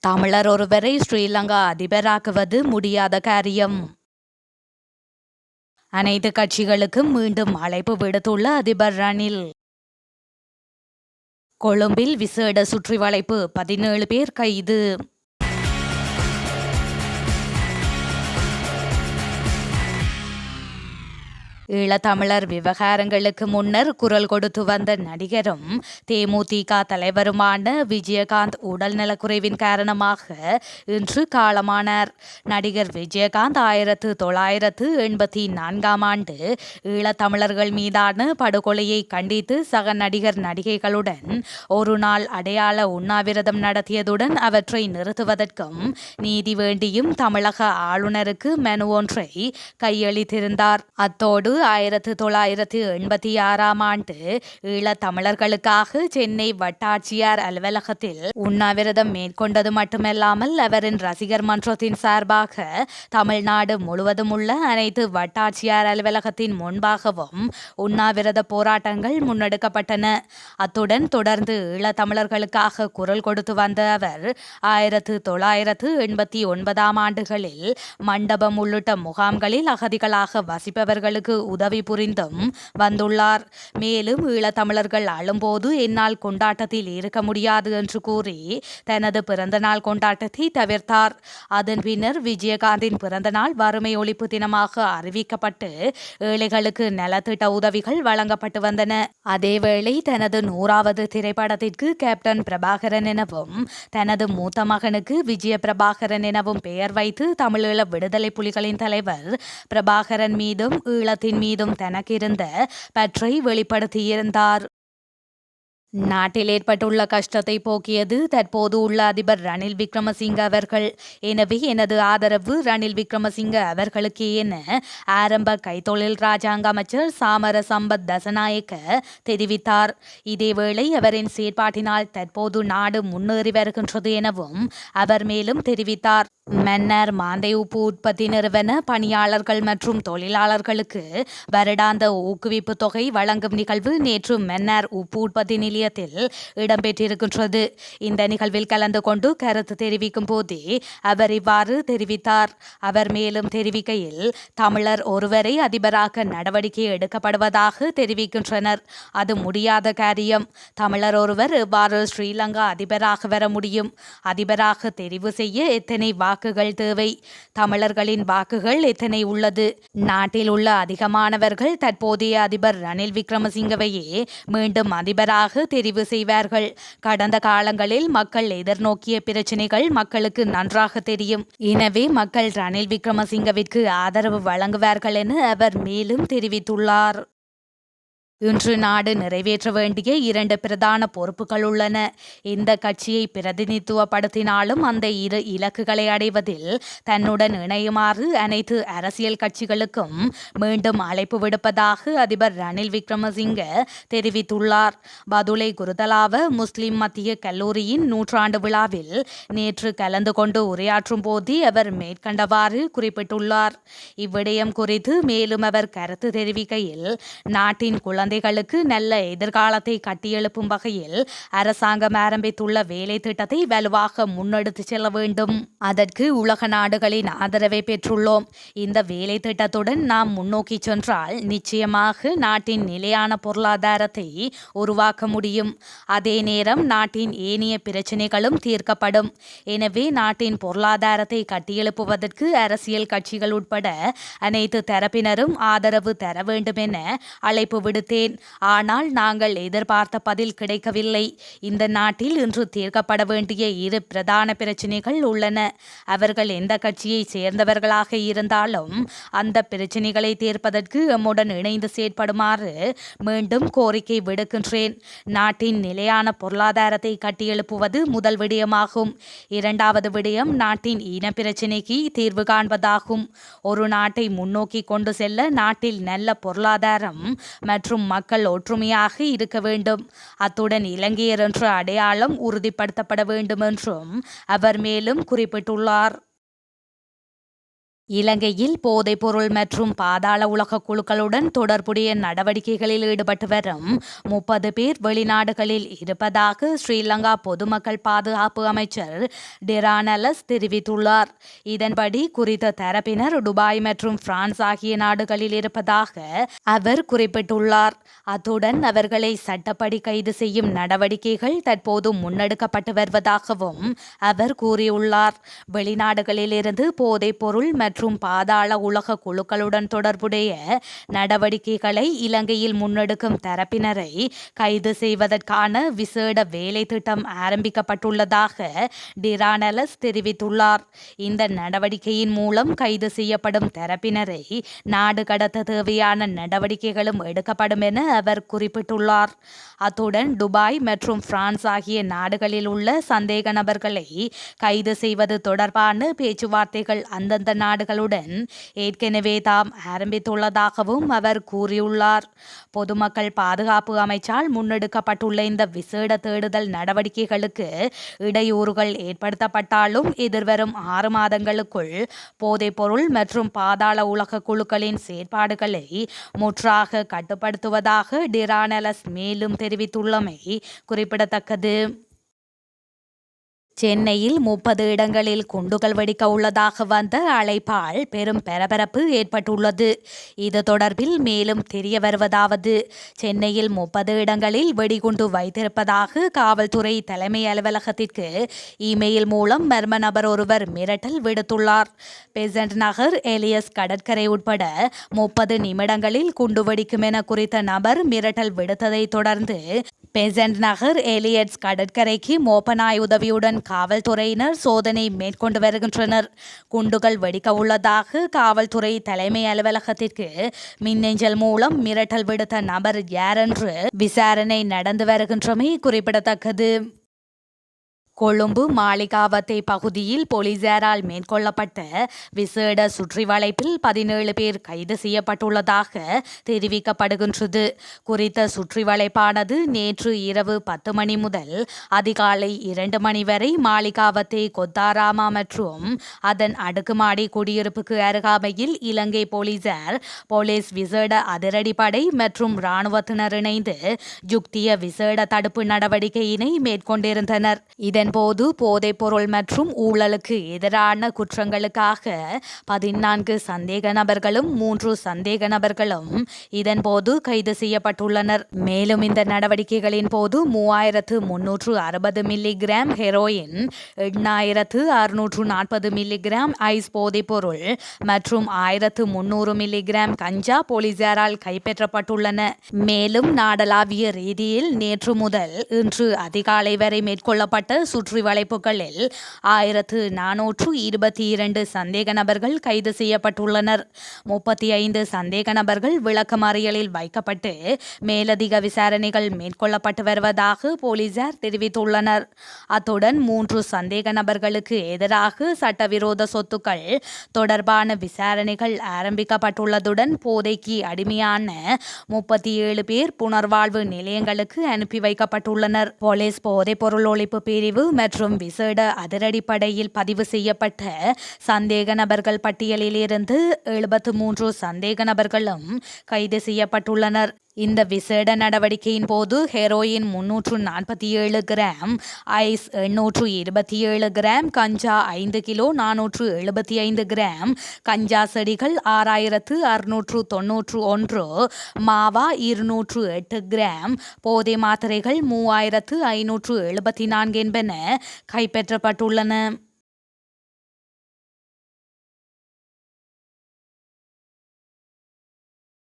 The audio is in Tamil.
தமிழர் ஒருவரை ஸ்ரீலங்கா அதிபராக்குவது முடியாத காரியம். அனைத்து கட்சிகளுக்கும் மீண்டும் அழைப்பு விடுத்துள்ள அதிபர் ரணில். கொழும்பில் விசேட சுற்றி வளைப்பு, 17 பேர் கைது. ஈழத்தமிழர் விவகாரங்களுக்கு முன்னர் குரல் கொடுத்து வந்த நடிகரும் தேமுதிக தலைவருமான விஜயகாந்த் உடல்நலக்குறைவின் காரணமாக இன்று காலமானார். நடிகர் விஜயகாந்த் 1984 ஆண்டு ஈழத்தமிழர்கள் மீதான படுகொலையை கண்டித்து சக நடிகர் நடிகைகளுடன் ஒரு நாள் அடையாள உண்ணாவிரதம் நடத்தியதுடன் அவற்றை நிறுத்துவதற்கும் நீதி வேண்டியும் தமிழக ஆளுநருக்கு மனு ஒன்றை கையளித்திருந்தார். அத்தோடு 1986 ஆண்டு ஈழத்தமிழர்களுக்காக சென்னை வட்டாட்சியர் அலுவலகத்தில் உண்ணாவிரதம் மேற்கொண்டது மட்டுமல்லாமல் அவரின் ரசிகர் மன்றத்தின் சார்பாக தமிழ்நாடு முழுவதும் உள்ள அனைத்து வட்டாட்சியர் அலுவலகத்தின் முன்பாகவும் உண்ணாவிரத போராட்டங்கள் முன்னெடுக்கப்பட்டன. அத்துடன் தொடர்ந்து ஈழத்தமிழர்களுக்காக குரல் கொடுத்து வந்த அவர் 1989 ஆண்டுகளில் மண்டபம் உள்ளிட்ட முகாம்களில் அகதிகளாக வசிப்பவர்களுக்கு உதவி புரிந்தும் வந்துள்ளார். மேலும் ஈழத்தமிழர்கள் அழும்போது என்னால் கொண்டாட்டத்தில் இருக்க முடியாது என்று கூறி தனது பிறந்தநாள் கொண்டாட்டத்தை தவிர்த்தார். அதன் பின்னர் விஜயகாந்தின் பிறந்தநாள் வறுமை ஒழிப்பு தினமாக அறிவிக்கப்பட்டு ஏழைகளுக்கு நலத்திட்ட உதவிகள் வழங்கப்பட்டு வந்தன. அதேவேளை தனது 100வது திரைப்படத்திற்கு கேப்டன் பிரபாகரன் எனவும் தனது மூத்த மகனுக்கு விஜய பிரபாகரன் எனவும் பெயர் வைத்து தமிழீழ விடுதலை புலிகளின் தலைவர் பிரபாகரன் மீதும் ஈழத்தின் மீதும் தனக்கிருந்த பற்றை வெளிப்படுத்தியிருந்தார். நாட்டில் ஏற்பட்டுள்ள கஷ்டத்தை போக்கியது தற்போது உள்ள அதிபர் ரணில் விக்ரமசிங்க அவர்கள். எனவே எனது ஆதரவு ரணில் விக்ரமசிங்க அவர்களுக்கே என ஆரம்ப கைத்தொழில் ராஜாங்க அமைச்சர் சாமர சம்பத் தசநாயக்க தெரிவித்தார். இதேவேளை அவரின் செயற்பாட்டினால் தற்போது நாடு முன்னேறி வருகின்றது எனவும் அவர் மேலும் தெரிவித்தார். மன்னார் மாந்தை உப்பு உற்பத்தி நிறுவன பணியாளர்கள் மற்றும் தொழிலாளர்களுக்கு வருடாந்த ஊக்குவிப்பு தொகை வழங்கும் நிகழ்வு நேற்று மன்னார் உப்பு உற்பத்தி நிலையத்தில் இடம்பெற்றிருக்கின்றது. இந்த நிகழ்வில் கலந்து கொண்டு கருத்து தெரிவிக்கும் போதே அவர் இவ்வாறு தெரிவித்தார். அவர் மேலும் தெரிவிக்கையில், தமிழர் ஒருவரை அதிபராக நடவடிக்கை எடுக்கப்படுவதாக தெரிவிக்கின்றனர். அது முடியாத காரியம். தமிழர் ஒருவர் எவ்வாறு ஸ்ரீலங்கா அதிபராக வர முடியும்? அதிபராக தெரிவு செய்ய எத்தனை வாக்குகள் தேவை? தமிழர்களின் வாக்குகள் எத்தனை உள்ளது? நாட்டில் உள்ள அதிகமானவர்கள் தற்போதைய அதிபர் ரணில் விக்ரமசிங்கவையே மீண்டும் அதிபராக தெரிவு செய்வார்கள். கடந்த காலங்களில் மக்கள் எதிர்நோக்கிய பிரச்சினைகள் மக்களுக்கு நன்றாக தெரியும். எனவே மக்கள் ரணில் விக்ரமசிங்கவிற்கு ஆதரவு வழங்குவார்கள் என அவர் மேலும் தெரிவித்துள்ளார். இன்று நாடு நிறைவேற்ற வேண்டிய 2 பிரதான பொறுப்புகள் உள்ளன. எந்த கட்சியை பிரதிநிதித்துவப்படுத்தினாலும் அந்த இரு இலக்குகளை அடைவதில் தன்னுடன் இணையுமாறு அனைத்து அரசியல் கட்சிகளுக்கும் மீண்டும் அழைப்பு விடுப்பதாக அதிபர் ரணில் விக்ரமசிங்க தெரிவித்துள்ளார். பதுளை குருதலாவ முஸ்லிம் மத்திய கல்லூரியின் 100ஆண்டு விழாவில் நேற்று கலந்து கொண்டு உரையாற்றும் போது அவர் மேற்கண்டவாறு குறிப்பிட்டுள்ளார். இவ்விடயம் குறித்து மேலும் அவர் கருத்து தெரிவிக்கையில், நாட்டின் குழந்தைகளுக்கு நல்ல எதிர்காலத்தை கட்டியெழுப்பும் வகையில் அரசாங்கம் ஆரம்பித்துள்ள வேலை திட்டத்தை வலுவாக முன்னெடுத்து செல்ல வேண்டும். அதற்கு உலக நாடுகளின் ஆதரவை பெற்றுள்ளோம். இந்த வேலை திட்டத்துடன் நாம் முன்னோக்கி சென்றால் நிச்சயமாக நாட்டின் நிலையான பொருளாதாரத்தை உருவாக்க முடியும். அதே நேரம் நாட்டின் ஏனைய பிரச்சினைகளும் தீர்க்கப்படும். எனவே நாட்டின் பொருளாதாரத்தை கட்டியெழுப்புவதற்கு அரசியல் கட்சிகள் உட்பட அனைத்து தரப்பினரும் ஆதரவு தர வேண்டும் என அழைப்பு விடுத்தேன். ஆனால் நாங்கள் எதிர்பார்த்த பதில் கிடைக்கவில்லை. இந்த நாட்டில் இன்று தீர்க்கப்பட வேண்டிய 2 பிரதான பிரச்சினைகள் உள்ளன. அவர்கள் எந்த கட்சியை சேர்ந்தவர்களாக இருந்தாலும் அந்த பிரச்சினைகளை தீர்ப்பதற்கு எம்முடன் இணைந்து செயற்படுமாறு மீண்டும் கோரிக்கை விடுக்கின்றேன். நாட்டின் நிலையான பொருளாதாரத்தை கட்டியெழுப்புவது முதல் விடயமாகும். 2வது விடயம் நாட்டின் இன பிரச்சினைக்கு தீர்வு காண்பதாகும். ஒரு நாட்டை முன்னோக்கி கொண்டு செல்ல நாட்டில் நல்ல பொருளாதாரம் மற்றும் மக்கள் ஒற்றுமையாக இருக்க வேண்டும். அத்துடன் இலங்கையர் என்ற அடையாளம் உறுதிப்படுத்தப்பட வேண்டும் என்றும் அவர் மேலும் குறிப்பிட்டுள்ளார். இலங்கையில் போதைப்பொருள் மற்றும் பாதாள உலக குழுக்களுடன் தொடர்புடைய நடவடிக்கைகளில் ஈடுபட்டு வரும் 30 பேர் வெளிநாடுகளில் இருப்பதாக ஸ்ரீலங்கா பொதுமக்கள் பாதுகாப்பு அமைச்சர் டிரானலஸ் தெரிவித்துள்ளார். இதன்படி குறித்த தரப்பினர் துபாய் மற்றும் பிரான்ஸ் ஆகிய நாடுகளில் இருப்பதாக அவர் குறிப்பிட்டுள்ளார். அத்துடன் அவர்களை சட்டப்படி கைது செய்யும் நடவடிக்கைகள் தற்போது முன்னெடுக்கப்பட்டு வருவதாகவும் அவர் கூறியுள்ளார். வெளிநாடுகளில் இருந்து போதைப்பொருள் மற்றும் பாதாள உலக குழுக்களுடன் தொடர்புடைய நடவடிக்கைகளை இலங்கையில் முன்னெடுக்கும் தரப்பினரை கைது செய்வதற்கான விசேட வேலை திட்டம் ஆரம்பிக்கப்பட்டுள்ளதாக டிரானலஸ் தெரிவித்துள்ளார். இந்த நடவடிக்கையின் மூலம் கைது செய்யப்படும் தரப்பினரை நாடு கடத்த தேவையான நடவடிக்கைகளும் எடுக்கப்படும் என அவர் குறிப்பிட்டுள்ளார். அத்துடன் துபாய் மற்றும் பிரான்ஸ் ஆகிய நாடுகளில் உள்ள சந்தேக நபர்களை கைது செய்வது தொடர்பான பேச்சுவார்த்தைகள் அந்தந்த நாடுகளுடன் ஏற்கனவே தாம் ஆரம்பித்துள்ளதாகவும் அவர் கூறியுள்ளார். பொதுமக்கள் பாதுகாப்பு அமைச்சால் முன்னெடுக்கப்பட்டுள்ள இந்த விசேட தேடுதல் நடவடிக்கைகளுக்கு இடையூறுகள் ஏற்படுத்தப்பட்டாலும் எதிர்வரும் 6 மாதங்களுக்குள் போதைப்பொருள் மற்றும் பாதாள உலக குழுக்களின் செயற்பாடுகளை முற்றாக கட்டுப்படுத்துவதாக டிரானலஸ் மேலும் தெரிவித்துள்ளமை குறிப்பிடத்தக்கது. சென்னையில் 30 இடங்களில் குண்டுகள் வெடிக்க உள்ளதாக வந்த அழைப்பால் பெரும் பரபரப்பு ஏற்பட்டுள்ளது. இது தொடர்பில் மேலும் தெரிய வருவதாவது: சென்னையில் 30 இடங்களில் வெடிகுண்டு வைத்திருப்பதாக காவல்துறை தலைமை அலுவலகத்திற்கு இமெயில் மூலம் மர்ம நபர் ஒருவர் மிரட்டல் விடுத்துள்ளார். பெசன்ட் நகர், எலியஸ் கடற்கரை உட்பட 30 நிமிடங்களில் குண்டு வெடிக்கும் என குறித்த நபர் மிரட்டல் விடுத்ததை தொடர்ந்து பெசன்ட் நகர், எலியட்ஸ் கடற்கரைக்கு மோப்பனாய் உதவியுடன் காவல்துறையினர் சோதனை மேற்கொண்டு வருகின்றனர். குண்டுகள் வெடிக்க உள்ளதாக காவல்துறை தலைமை அலுவலகத்திற்கு மின்னஞ்சல் மூலம் மிரட்டல் விடுத்த நபர் யார் என்று விசாரணை நடந்து வருகின்றமை குறிப்பிடத்தக்கது. கொழும்பு மாளிகாவத்தை பகுதியில் போலீசாரால் மேற்கொள்ளப்பட்ட விசேட சுற்றிவளைப்பில் 17 பேர் கைது செய்யப்பட்டுள்ளதாக தெரிவிக்கப்படுகின்றது. குறித்த சுற்றிவளைப்பானது நேற்று இரவு 10 மணி முதல் அதிகாலை 2 மணி வரை மாளிகாவத்தை, கொத்தாராமா மற்றும் அதன் அடுக்குமாடி குடியிருப்புக்கு அருகாமையில் இலங்கை போலீசார், போலீஸ் விசேட அதிரடிப்படை மற்றும் இராணுவத்தினர் இணைந்து யுக்திய விசேட தடுப்பு நடவடிக்கையினை மேற்கொண்டிருந்தனர். இதன்போது போதைப்பொருள் மற்றும் ஊழலுக்கு எதிரான குற்றங்களுக்காக 14 சந்தேக நபர்களும் 3 சந்தேக நபர்களும் இதன்போது கைது செய்யப்பட்டுள்ளனர். மேலும் இந்த நடவடிக்கைகளின் போது 3360 மில்லிகிராம் ஹெரோயின், 8640 மில்லிகிராம் ஐஸ் போதைப்பொருள் மற்றும் 1300 மில்லிகிராம் கஞ்சா போலீசாரால் கைப்பற்றப்பட்டுள்ளன. மேலும் நாடளாவிய ரீதியில் நேற்று முதல் இன்று அதிகாலை வரை மேற்கொள்ளப்பட்ட சுற்றி வளைப்புகளில் 1422 சந்தேக நபர்கள் கைது செய்யப்பட்டுள்ளனர். 35 சந்தேக நபர்கள் விளக்கமறியலில் வைக்கப்பட்டு மேலதிக விசாரணைகள் மேற்கொள்ளப்பட்டு வருவதாக போலீசார் தெரிவித்துள்ளனர். அத்துடன் 3 சந்தேக நபர்களுக்கு எதிராக சட்டவிரோத சொத்துக்கள் தொடர்பான விசாரணைகள் ஆரம்பிக்கப்பட்டுள்ளதுடன் போதைக்கு அடிமையான 37 பேர் புனர்வாழ்வு நிலையங்களுக்கு அனுப்பி வைக்கப்பட்டுள்ளனர். போலீஸ் போதைப்பொருள் ஒழிப்பு பிரிவு மற்றும் விசேட அதிரடிப்படையில் பதிவு செய்யப்பட்ட சந்தேக நபர்கள் பட்டியலில் இருந்து 73 சந்தேக நபர்களும் கைது செய்யப்பட்டுள்ளனர். இந்த விசேட நடவடிக்கையின் போது ஹெரோயின் 347 கிராம், ஐஸ் 827 கிராம், கஞ்சா 5 கிலோ 475 கிராம், கஞ்சா செடிகள் 6691, மாவா 208 கிராம், போதை மாத்திரைகள் 3574 என்பன கைப்பற்றப்பட்டுள்ளன.